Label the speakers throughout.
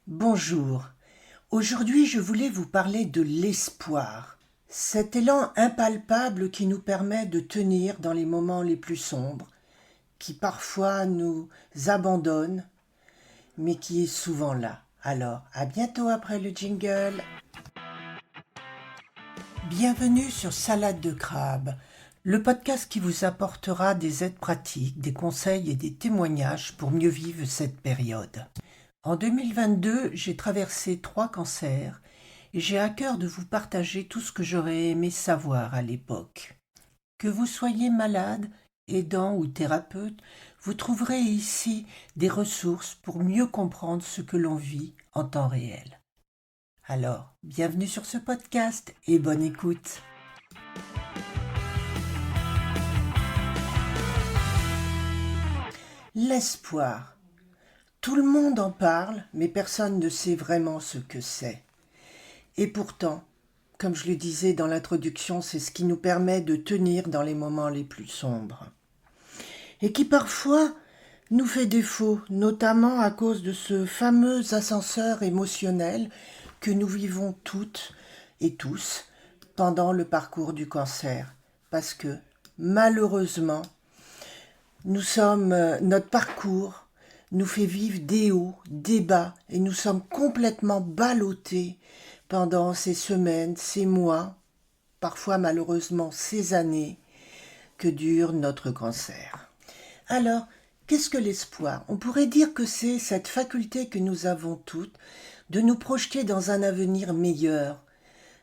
Speaker 1: Bonjour. Aujourd'hui, je voulais vous parler de l'espoir. Cet élan impalpable qui nous permet de tenir dans les moments les plus sombres, qui parfois nous abandonne, mais qui est souvent là. Alors, à bientôt après le jingle. Bienvenue sur Salade de crabe, le podcast qui vous apportera des aides pratiques, des conseils et des témoignages pour mieux vivre cette période. En 2022, j'ai traversé 3 cancers et j'ai à cœur de vous partager tout ce que j'aurais aimé savoir à l'époque. Que vous soyez malade, aidant ou thérapeute, vous trouverez ici des ressources pour mieux comprendre ce que l'on vit en temps réel. Alors, bienvenue sur ce podcast et bonne écoute. L'espoir. Tout le monde en parle, mais personne ne sait vraiment ce que c'est. Et pourtant, comme je le disais dans l'introduction, c'est ce qui nous permet de tenir dans les moments les plus sombres. Et qui parfois nous fait défaut, notamment à cause de ce fameux ascenseur émotionnel que nous vivons toutes et tous pendant le parcours du cancer. Parce que, malheureusement, notre parcours nous fait vivre des hauts, des bas, et nous sommes complètement ballottés pendant ces semaines, ces mois, parfois malheureusement ces années que dure notre cancer. Alors, qu'est-ce que l'espoir ? On pourrait dire que c'est cette faculté que nous avons toutes de nous projeter dans un avenir meilleur,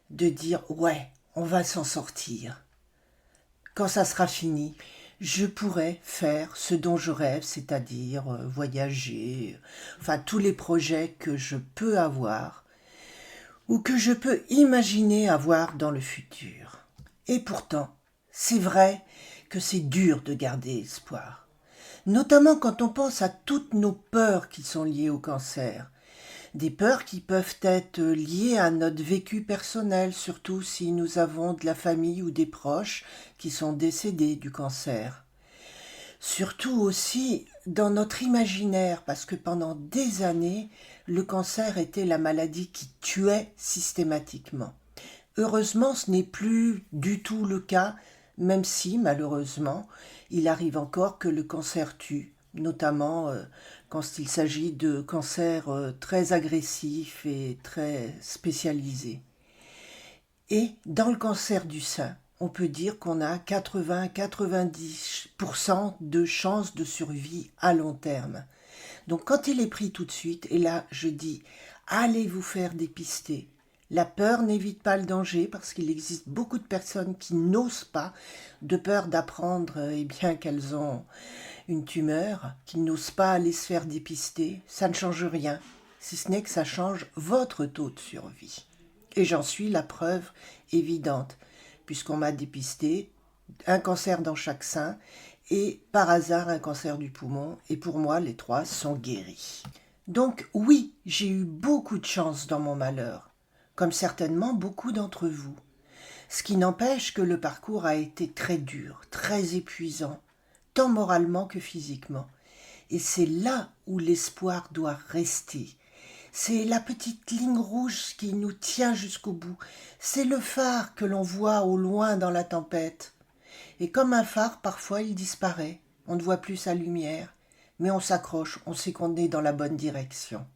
Speaker 1: de dire « ouais, on va s'en sortir ». Quand ça sera fini, je pourrai faire ce dont je rêve, c'est-à-dire voyager, enfin tous les projets que je peux avoir ou que je peux imaginer avoir dans le futur. Et pourtant, c'est vrai que c'est dur de garder espoir, notamment quand on pense à toutes nos peurs qui sont liées au cancer. Des peurs qui peuvent être liées à notre vécu personnel, surtout si nous avons de la famille ou des proches qui sont décédés du cancer. Surtout aussi dans notre imaginaire, parce que pendant des années, le cancer était la maladie qui tuait systématiquement. Heureusement, ce n'est plus du tout le cas, même si, malheureusement, il arrive encore que le cancer tue, notamment quand il s'agit de cancers très agressifs et très spécialisés. Et dans le cancer du sein, on peut dire qu'on a 80-90% de chances de survie à long terme. Donc quand il est pris tout de suite, et là je dis, allez vous faire dépister. La peur n'évite pas le danger parce qu'il existe beaucoup de personnes qui n'osent pas, de peur d'apprendre bien qu'elles ont une tumeur, qui n'osent pas aller se faire dépister. Ça ne change rien, si ce n'est que ça change votre taux de survie. Et j'en suis la preuve évidente, puisqu'on m'a dépisté un cancer dans chaque sein et par hasard un cancer du poumon, et pour moi les 3 sont guéris. Donc oui, j'ai eu beaucoup de chance dans mon malheur, comme certainement beaucoup d'entre vous. Ce qui n'empêche que le parcours a été très dur, très épuisant, tant moralement que physiquement. Et c'est là où l'espoir doit rester. C'est la petite ligne rouge qui nous tient jusqu'au bout. C'est le phare que l'on voit au loin dans la tempête. Et comme un phare, parfois il disparaît. On ne voit plus sa lumière. Mais on s'accroche, on sait qu'on est dans la bonne direction.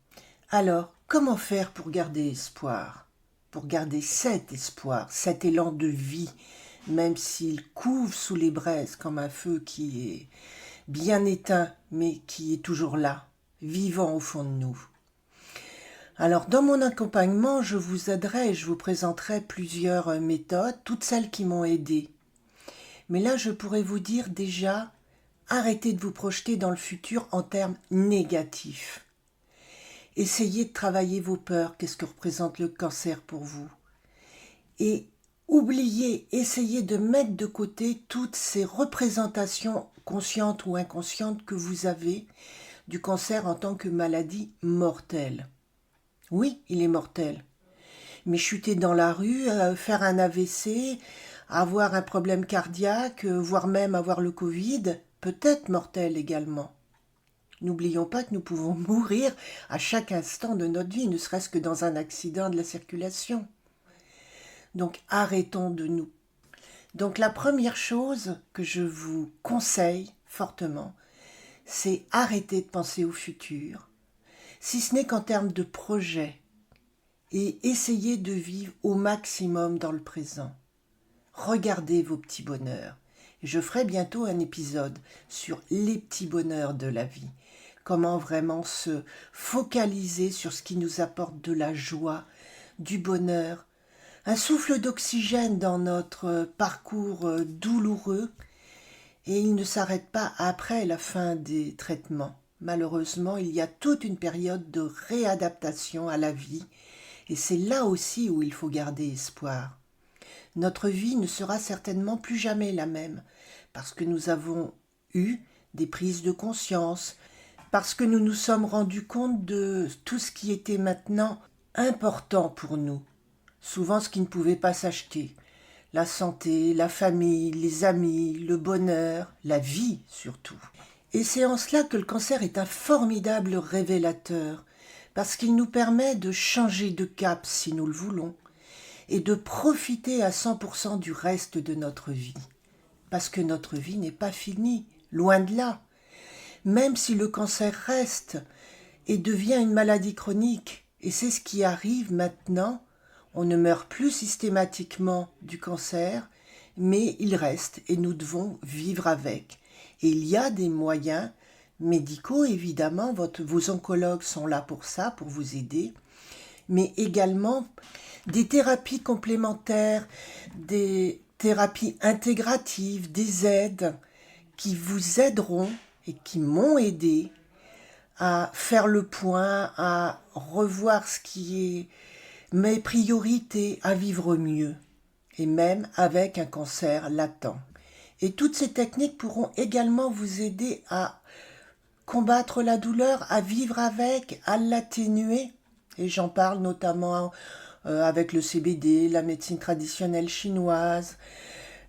Speaker 1: Alors, comment faire pour garder espoir ? Pour garder cet espoir, cet élan de vie, même s'il couve sous les braises comme un feu qui est bien éteint, mais qui est toujours là, vivant au fond de nous. Alors, dans mon accompagnement, je vous aiderai et je vous présenterai plusieurs méthodes, toutes celles qui m'ont aidé. Mais là, je pourrais vous dire déjà, arrêtez de vous projeter dans le futur en termes négatifs. Essayez de travailler vos peurs, qu'est-ce que représente le cancer pour vous. Et essayez de mettre de côté toutes ces représentations conscientes ou inconscientes que vous avez du cancer en tant que maladie mortelle. Oui, il est mortel. Mais chuter dans la rue, faire un AVC, avoir un problème cardiaque, voire même avoir le Covid, peut être mortel également. N'oublions pas que nous pouvons mourir à chaque instant de notre vie, ne serait-ce que dans un accident de la circulation. Donc arrêtons de nous. Donc la première chose que je vous conseille fortement, c'est arrêter de penser au futur, si ce n'est qu'en termes de projet, et essayer de vivre au maximum dans le présent. Regardez vos petits bonheurs. Je ferai bientôt un épisode sur les petits bonheurs de la vie. Comment vraiment se focaliser sur ce qui nous apporte de la joie, du bonheur, un souffle d'oxygène dans notre parcours douloureux. Et il ne s'arrête pas après la fin des traitements. Malheureusement, il y a toute une période de réadaptation à la vie. Et c'est là aussi où il faut garder espoir. Notre vie ne sera certainement plus jamais la même, parce que nous avons eu des prises de conscience, parce que nous nous sommes rendus compte de tout ce qui était maintenant important pour nous, souvent ce qui ne pouvait pas s'acheter. La santé, la famille, les amis, le bonheur, la vie surtout. Et c'est en cela que le cancer est un formidable révélateur, parce qu'il nous permet de changer de cap si nous le voulons, et de profiter à 100% du reste de notre vie. Parce que notre vie n'est pas finie, loin de là. Même si le cancer reste et devient une maladie chronique, et c'est ce qui arrive maintenant, on ne meurt plus systématiquement du cancer, mais il reste et nous devons vivre avec. Et il y a des moyens médicaux, évidemment, vos oncologues sont là pour ça, pour vous aider, mais également des thérapies complémentaires, des thérapies intégratives, des aides qui vous aideront et qui m'ont aidé à faire le point, à revoir ce qui est mes priorités, à vivre mieux, et même avec un cancer latent. Et toutes ces techniques pourront également vous aider à combattre la douleur, à vivre avec, à l'atténuer. Et j'en parle notamment avec le CBD, la médecine traditionnelle chinoise,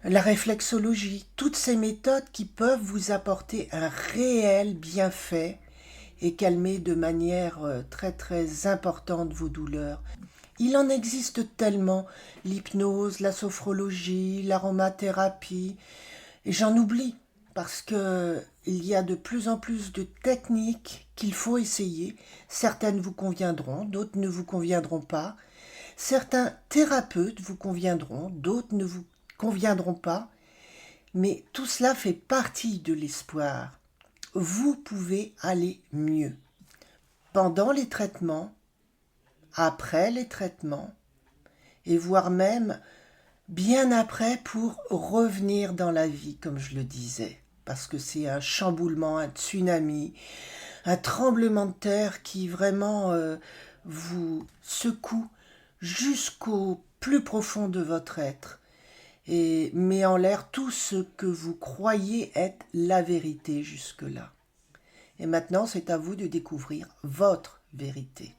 Speaker 1: la réflexologie, toutes ces méthodes qui peuvent vous apporter un réel bienfait et calmer de manière très très importante vos douleurs. Il en existe tellement, l'hypnose, la sophrologie, l'aromathérapie, et j'en oublie parce que il y a de plus en plus de techniques qu'il faut essayer. Certaines vous conviendront, d'autres ne vous conviendront pas. Certains thérapeutes vous conviendront, d'autres ne vous conviendront pas. Mais tout cela fait partie de l'espoir. Vous pouvez aller mieux. Pendant les traitements, après les traitements, et voire même bien après pour revenir dans la vie, comme je le disais. Parce que c'est un chamboulement, un tsunami, un tremblement de terre qui vraiment vous secoue jusqu'au plus profond de votre être et met en l'air tout ce que vous croyez être la vérité jusque-là. Et maintenant, c'est à vous de découvrir votre vérité.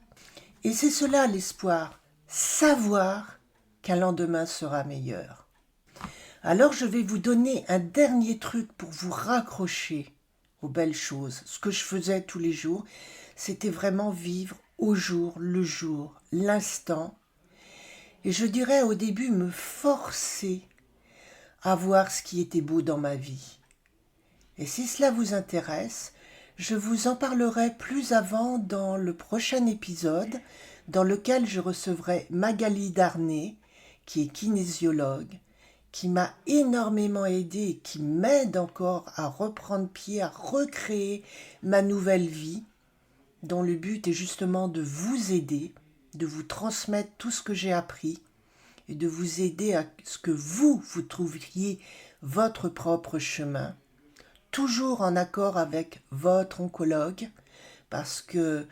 Speaker 1: Et c'est cela l'espoir, savoir qu'un lendemain sera meilleur. Alors je vais vous donner un dernier truc pour vous raccrocher aux belles choses. Ce que je faisais tous les jours, c'était vraiment vivre au jour, le jour, l'instant. Et je dirais au début me forcer à voir ce qui était beau dans ma vie. Et si cela vous intéresse, je vous en parlerai plus avant dans le prochain épisode dans lequel je recevrai Magali Darnay, qui est kinésiologue, qui m'a énormément aidé et qui m'aide encore à reprendre pied, à recréer ma nouvelle vie, dont le but est justement de vous aider, de vous transmettre tout ce que j'ai appris et de vous aider à ce que vous trouviez votre propre chemin, toujours en accord avec votre oncologue, parce que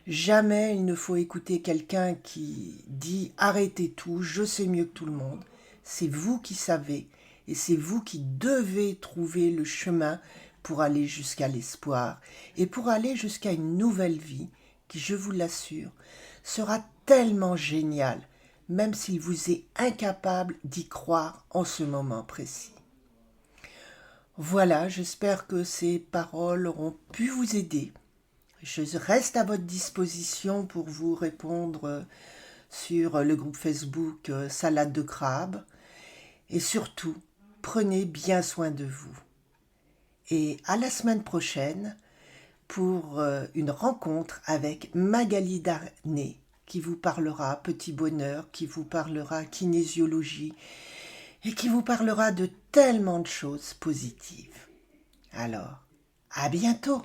Speaker 1: jamais il ne faut écouter quelqu'un qui dit « arrêtez tout, je sais mieux que tout le monde ». C'est vous qui savez et c'est vous qui devez trouver le chemin pour aller jusqu'à l'espoir et pour aller jusqu'à une nouvelle vie qui, je vous l'assure, sera tellement géniale, même s'il vous est incapable d'y croire en ce moment précis. Voilà, j'espère que ces paroles auront pu vous aider Je reste à votre disposition pour vous répondre sur le groupe Facebook Salade de crabe. Et surtout, prenez bien soin de vous. Et à la semaine prochaine pour une rencontre avec Magali Darnay qui vous parlera petit bonheur, qui vous parlera kinésiologie et qui vous parlera de tellement de choses positives. Alors, à bientôt!